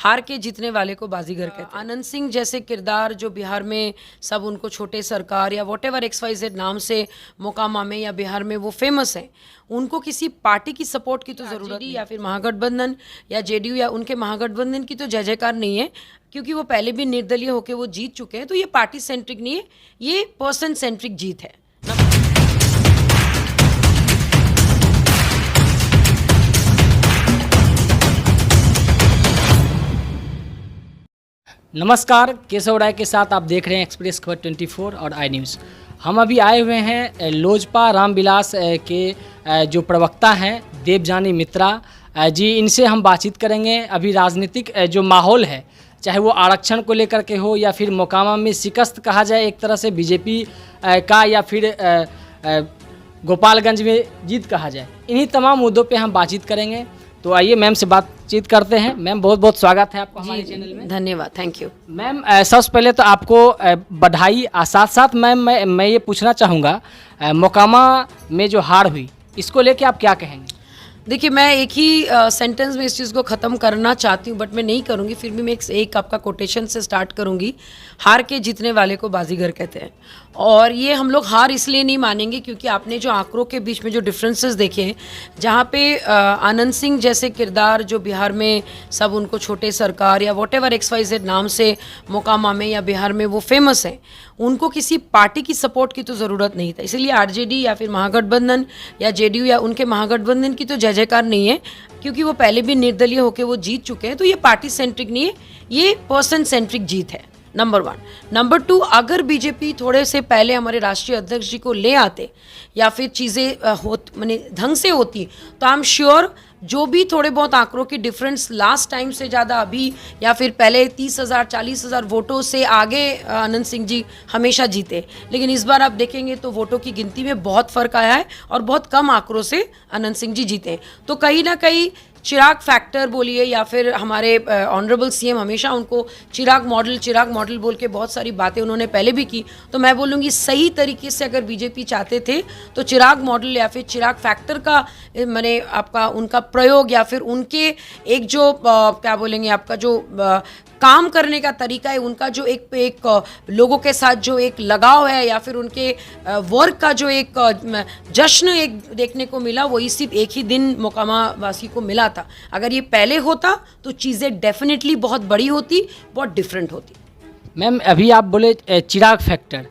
हार के जीतने वाले को बाजीगर कहते हैं। आनंद सिंह जैसे किरदार जो बिहार में सब उनको छोटे सरकार या वॉटेवर XYZ नाम से मोकामा में या बिहार में वो फेमस हैं, उनको किसी पार्टी की सपोर्ट की तो ज़रूरत नहीं, या फिर महागठबंधन या JDU या उनके महागठबंधन की तो जय जयकार नहीं है, क्योंकि वो पहले भी निर्दलीय होकर वो जीत चुके हैं। तो ये पार्टी सेंट्रिक नहीं है, ये पर्सन सेंट्रिक जीत है। नमस्कार, केशव राय के साथ आप देख रहे हैं एक्सप्रेस खबर 24 और आई न्यूज़। हम अभी आए हुए हैं लोजपा रामविलास के जो प्रवक्ता हैं देवजानी मित्रा जी, इनसे हम बातचीत करेंगे। अभी राजनीतिक जो माहौल है, चाहे वो आरक्षण को लेकर के हो या फिर मोकामा में शिकस्त कहा जाए एक तरह से बीजेपी का, या फिर गोपालगंज में जीत कहा जाए, इन्हीं तमाम मुद्दों पे हम बातचीत करेंगे। तो आइए मैम से बातचीत करते हैं। मैम बहुत बहुत स्वागत है आपका हमारे चैनल में। धन्यवाद, थैंक यू। मैम सबसे पहले तो आपको बधाई, साथ साथ मैम मैं ये पूछना चाहूँगा, मोकामा में जो हार हुई इसको लेके आप क्या कहेंगे? देखिए, मैं एक ही सेंटेंस में इस चीज़ को ख़त्म करना चाहती हूँ, बट मैं नहीं करूँगी। फिर भी मैं एक आपका कोटेशन से स्टार्ट करूँगी। हार के जीतने वाले को बाजीगर कहते हैं। और ये हम लोग हार इसलिए नहीं मानेंगे क्योंकि आपने जो आंकड़ों के बीच में जो डिफरेंसेस देखे हैं, जहाँ पे आनंद सिंह जैसे किरदार जो बिहार में सब उनको छोटे सरकार या वॉटेवर XYZ नाम से मोकामा में या बिहार में वो फेमस हैं, उनको किसी पार्टी की सपोर्ट की तो ज़रूरत नहीं था। इसलिए RJD या फिर महागठबंधन या JDU या उनके महागठबंधन की तो जय जयकार नहीं है, क्योंकि वो पहले भी निर्दलीय होकर वो जीत चुके हैं। तो ये पार्टी सेंट्रिक नहीं है, ये पर्सन सेंट्रिक जीत है, नंबर 1। नंबर 2, अगर बीजेपी थोड़े से पहले हमारे राष्ट्रीय अध्यक्ष जी को ले आते या फिर चीज़ें माने ढंग से होती, तो आई एम श्योर जो भी थोड़े बहुत आंकड़ों की डिफरेंस लास्ट टाइम से ज़्यादा अभी या फिर पहले 30,000 40,000 वोटों से आगे आनंद सिंह जी हमेशा जीते। लेकिन इस बार आप देखेंगे तो वोटों की गिनती में बहुत फ़र्क आया है और बहुत कम आंकड़ों से आनंद सिंह जी जीते। तो कहीं ना कहीं चिराग फैक्टर बोलिए या फिर हमारे ऑनरेबल CM हमेशा उनको चिराग मॉडल बोल के बहुत सारी बातें उन्होंने पहले भी की। तो मैं बोलूँगी सही तरीके से अगर बीजेपी चाहते थे तो चिराग मॉडल या फिर चिराग फैक्टर का मैंने आपका उनका प्रयोग या फिर उनके एक जो क्या बोलेंगे आपका जो काम करने का तरीका है, उनका जो एक लोगों के साथ जो एक लगाव है या फिर उनके वर्क का जो एक जश्न एक देखने को मिला, वही सिर्फ एक ही दिन मोकामा वासी को मिला था। अगर ये पहले होता तो चीज़ें डेफिनेटली बहुत बड़ी होती, बहुत डिफरेंट होती। मैम अभी आप बोले चिराग फैक्टर,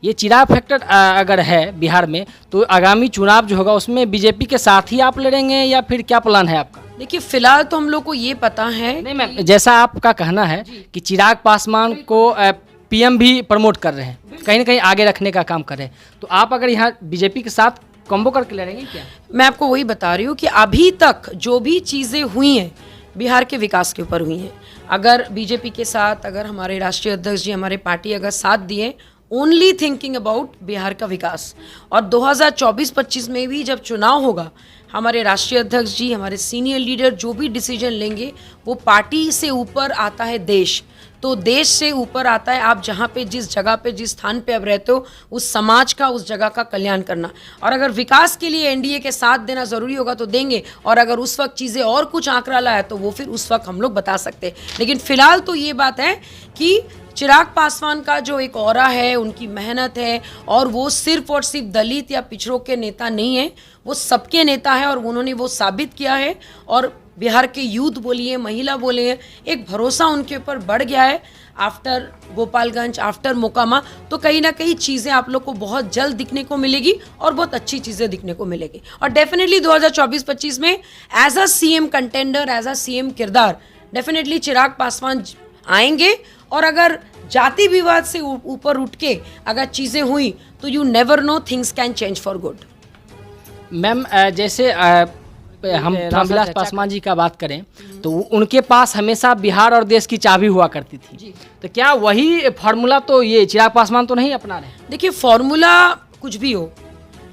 ये चिराग फैक्टर अगर है बिहार में, तो आगामी चुनाव जो होगा उसमें बीजेपी के साथ ही आप लड़ेंगे या फिर क्या प्लान है आपका? देखिए, फिलहाल तो हम लोग को ये पता है नहीं मैम, जैसा आपका कहना है कि चिराग पासवान को PM भी प्रमोट कर रहे हैं, कहीं ना कहीं आगे रखने का काम कर रहे हैं, तो आप अगर यहाँ बीजेपी के साथ कॉम्बो करके लड़ेंगे क्या? मैं आपको वही बता रही हूँ कि अभी तक जो भी चीज़ें हुई हैं बिहार के विकास के ऊपर हुई हैं। अगर बीजेपी के साथ अगर हमारे राष्ट्रीय अध्यक्ष जी हमारे पार्टी अगर साथ दिए, ओनली थिंकिंग अबाउट बिहार का विकास, और 2024-25 में भी जब चुनाव होगा, हमारे राष्ट्रीय अध्यक्ष जी हमारे सीनियर लीडर जो भी डिसीजन लेंगे वो पार्टी से ऊपर आता है देश, तो देश से ऊपर आता है आप जहाँ पे जिस जगह पे जिस स्थान पे आप रहते हो उस समाज का उस जगह का कल्याण करना। और अगर विकास के लिए NDA के साथ देना ज़रूरी होगा तो देंगे, और अगर उस वक्त चीज़ें और कुछ आंकड़ा लाए तो वो फिर उस वक्त हम लोग बता सकते हैं। लेकिन फिलहाल तो ये बात है कि चिराग पासवान का जो एक ऑरा है, उनकी मेहनत है, और वो सिर्फ और सिर्फ दलित या पिछड़ों के नेता नहीं है, वो सबके नेता है और उन्होंने वो साबित किया है। और बिहार के यूथ बोलिए, महिला बोलिए, एक भरोसा उनके ऊपर बढ़ गया है आफ्टर गोपालगंज, आफ्टर मोकामा। तो कहीं ना कहीं चीज़ें आप लोग को बहुत जल्द दिखने को मिलेगी और बहुत अच्छी चीज़ें दिखने को मिलेगी। और डेफिनेटली 2024-25 में as a CM contender, as a CM किरदार डेफिनेटली चिराग पासवान आएंगे। और अगर जाति विवाद से ऊपर उठ के अगर चीज़ें हुई तो you never know, things can change for good. Ma'am जैसे हम रामविलास पासवान जी का बात करें तो उनके पास हमेशा बिहार और देश की चाबी हुआ करती थी, तो क्या वही फार्मूला तो ये चिराग पासवान तो नहीं अपना रहे? देखिए, फार्मूला कुछ भी हो,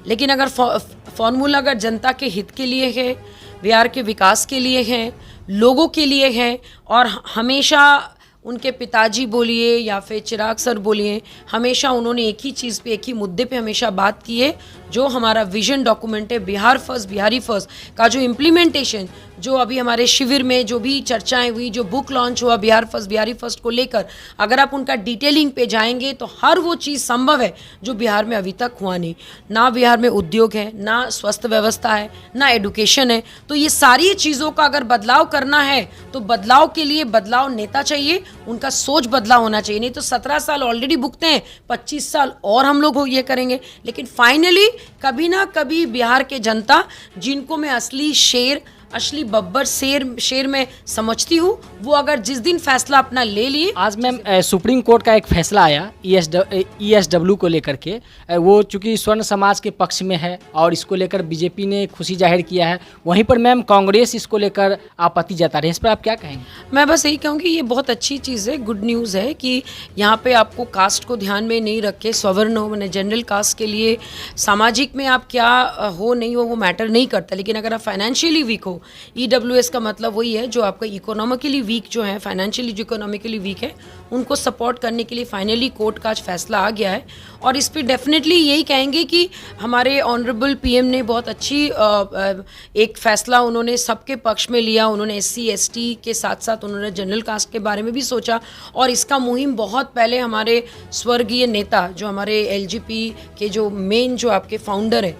लेकिन अगर फार्मूला अगर जनता के हित के लिए है, बिहार के विकास के लिए है, लोगों के लिए है, और हमेशा उनके पिताजी बोलिए या फिर चिराग सर बोलिए, हमेशा उन्होंने एक ही चीज़ पे, एक ही मुद्दे पे हमेशा बात की है, जो हमारा विजन डॉक्यूमेंट है बिहार फर्स्ट बिहारी फर्स्ट का जो इम्प्लीमेंटेशन जो अभी हमारे शिविर में जो भी चर्चाएं हुई, जो बुक लॉन्च हुआ बिहारी फर्स्ट को लेकर, अगर आप उनका डिटेलिंग पे जाएंगे तो हर वो चीज़ संभव है जो बिहार में अभी तक हुआ नहीं। ना बिहार में उद्योग है, ना स्वास्थ्य व्यवस्था है, ना एडुकेशन है। तो ये सारी चीज़ों का अगर बदलाव करना है तो बदलाव के लिए बदलाव नेता चाहिए, उनका सोच बदलाव होना चाहिए। नहीं तो 17 साल ऑलरेडी भुगते हैं, 25 साल और हम लोग ये करेंगे। लेकिन फाइनली कभी ना कभी बिहार के जनता, जिनको मैं असली शेर, असली बब्बर शेर में समझती हूँ, वो अगर जिस दिन फैसला अपना ले लिए। आज मैम सुप्रीम कोर्ट का एक फैसला आया ESW को लेकर के, वो चूंकि स्वर्ण समाज के पक्ष में है और इसको लेकर बीजेपी ने खुशी जाहिर किया है, वहीं पर मैम कांग्रेस इसको लेकर आपत्ति जता रही है, इस पर आप क्या कहेंगे? मैं बस यही कहूँगी ये बहुत अच्छी चीज़ है, गुड न्यूज़ है कि यहाँ पे आपको कास्ट को ध्यान में नहीं रख के सवर्ण हो, मैंने जनरल कास्ट के लिए सामाजिक में आप क्या हो नहीं हो वो मैटर नहीं करता, लेकिन अगर आप फाइनेंशियली वीक हो, EWS का मतलब वही है जो आपका इकोनॉमिकली वीक जो है, फाइनेंशियली जो इकोनॉमिकली वीक है, उनको सपोर्ट करने के लिए फाइनली कोर्ट का आज फैसला आ गया है। और इस पर डेफिनेटली यही कहेंगे कि हमारे ऑनरेबल PM ने बहुत अच्छी एक फैसला उन्होंने सबके पक्ष में लिया। उन्होंने SC ST के साथ साथ उन्होंने जनरल कास्ट के बारे में भी सोचा, और इसका मुहिम बहुत पहले हमारे स्वर्गीय नेता, जो हमारे LGP के जो मेन जो आपके फाउंडर है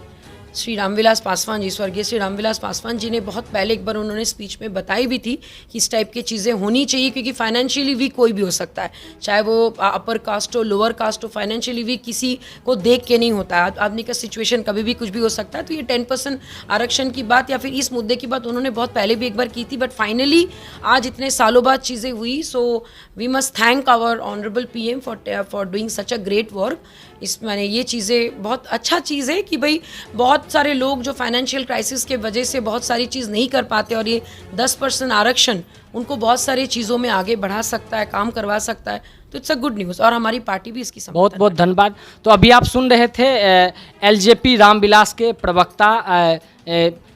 श्री रामविलास पासवान जी, स्वर्गीय श्री रामविलास पासवान जी ने बहुत पहले एक बार उन्होंने स्पीच में बताई भी थी कि इस टाइप की चीज़ें होनी चाहिए, क्योंकि फाइनेंशियली वीक कोई भी हो सकता है, चाहे वो अपर कास्ट हो, लोअर कास्ट हो। फाइनेंशियली वीक किसी को देख के नहीं होता है, आदमी का सिचुएशन कभी भी कुछ भी हो सकता है। तो ये 10% आरक्षण की बात या फिर इस मुद्दे की बात उन्होंने बहुत पहले भी एक बार की थी, बट फाइनली आज इतने सालों बाद चीज़ें हुई। So we must thank our honourable PM for doing such a great work. इस मैंने ये चीज़ें बहुत अच्छा चीज़ है कि भाई बहुत सारे लोग जो फाइनेंशियल क्राइसिस के वजह से बहुत सारी चीज़ नहीं कर पाते, और ये 10% आरक्षण उनको बहुत सारी चीज़ों में आगे बढ़ा सकता है, काम करवा सकता है। तो इट्स अ गुड न्यूज़, और हमारी पार्टी भी इसकी बहुत बहुत धन्यवाद। तो अभी आप सुन रहे थे LJP रामविलास के प्रवक्ता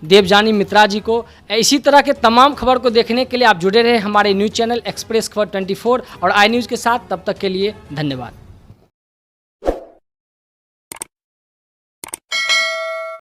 देवजानी मित्रा जी को। इसी तरह के तमाम खबर को देखने के लिए आप जुड़े रहे हमारे न्यूज़ चैनल एक्सप्रेस खबर 24 और iNews के साथ। तब तक के लिए धन्यवाद।